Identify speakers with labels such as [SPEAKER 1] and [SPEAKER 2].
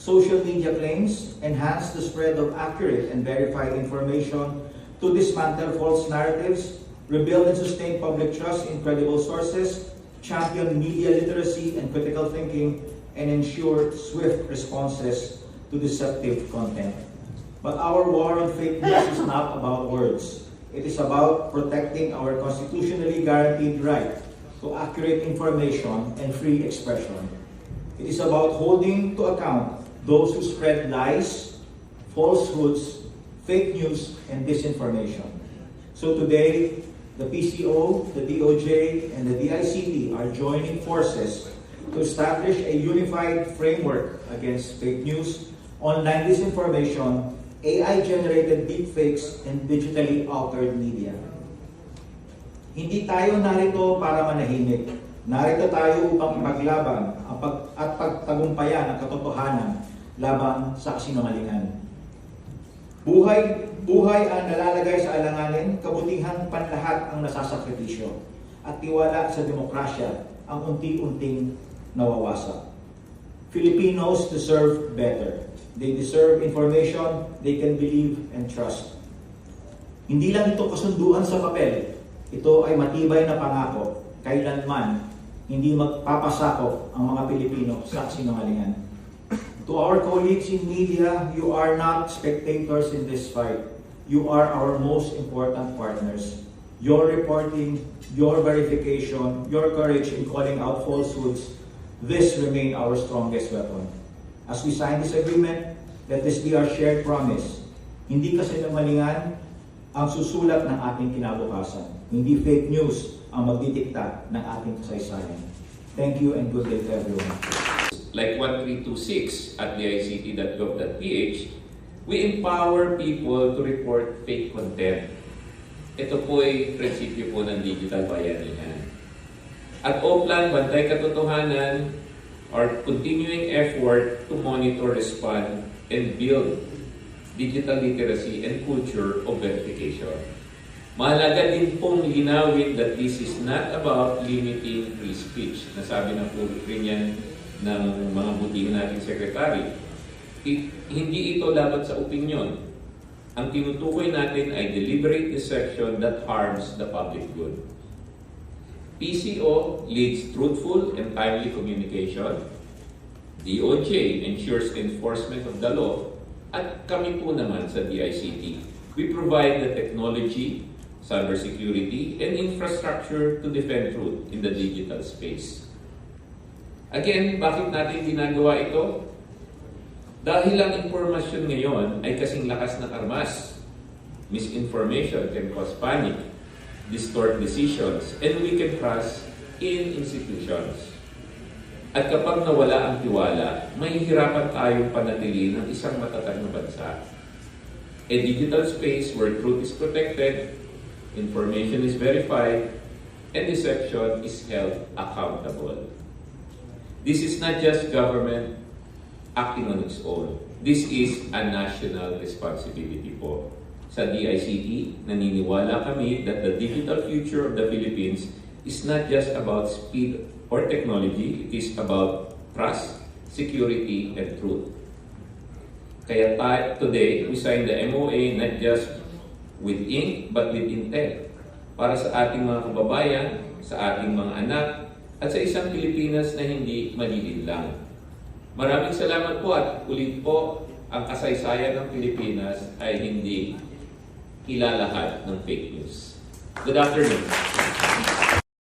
[SPEAKER 1] social media claims, enhance the spread of accurate and verified information to dismantle false narratives, rebuild and sustain public trust in credible sources, champion media literacy and critical thinking, and ensure swift responses to deceptive content. But our war on fake news is not about words. It is about protecting our constitutionally guaranteed right to accurate information and free expression. It is about holding to account those who spread lies, falsehoods, fake news, and disinformation. So today, the PCO, the DOJ, and the DICT are joining forces to establish a unified framework against fake news, online disinformation, AI-generated deepfakes, and digitally altered media. Hindi tayo narito para manahimik. Narito tayo upang ipaglaban at pagtagumpayan ang katotohanan laban sa kasinungalingan. Buhay ang nalalagay sa alanganin, kabutihan panlahat ang nasasakripisyo, at tiwala sa demokrasya ang unti-unting nawawasak. Filipinos deserve better. They deserve information they can believe and trust. Hindi lang ito kasunduan sa papel. Ito ay matibay na pangako. Kailanman hindi magpapasakop ang mga Pilipino sa kasinungalingan. To our colleagues in media, you are not spectators in this fight. You are our most important partners. Your reporting, your verification, your courage in calling out falsehoods, this remain our strongest weapon. As we sign this agreement, let this be our shared promise. Hindi kasinungalingan ang susulat ng ating kinabukasan. Hindi fake news ang magdidikta ng ating kasaysayan. Thank you and good day to everyone.
[SPEAKER 2] Like 1326 at dict.gov.ph, we empower people to report fake content. Ito po ay prinsipyo po ng digital bayanihan. At Oplan, Bantay Katotohanan, our continuing effort to monitor, respond, and build digital literacy and culture of verification. Mahalaga din pong linawin that this is not about limiting free speech. Nasabi na po rin yan ng mga butihan nating sekretary. Hindi ito laban sa opinion. Ang tinutukoy natin ay deliberate deception that harms the public good. PCO leads truthful and timely communication. DOJ ensures the enforcement of the law. At kami po naman sa DICT, we provide the technology, cybersecurity, and infrastructure to defend truth in the digital space. Again, bakit natin ginagawa ito? Dahil ang impormasyon ngayon ay kasing lakas ng armas. Misinformation can cause panic, distort decisions, and weaken trust in institutions. At kapag nawala ang tiwala, mahihirapan tayong panatilihin ang isang matatag na bansa. A digital space where truth is protected, information is verified, and deception is held accountable. This is not just government acting on its own. This is a national responsibility po. Sa DICT, naniniwala kami that the digital future of the Philippines is not just about speed or technology, it is about trust, security, and truth. Kaya today, we signed the MOA not just with ink, but with intent. Para sa ating mga kababayan, sa ating mga anak, at sa isang Pilipinas na hindi malilinlang. Maraming salamat po at ulit po, ang kasaysayan ng Pilipinas ay hindi ilalahad ng fake news. Good afternoon.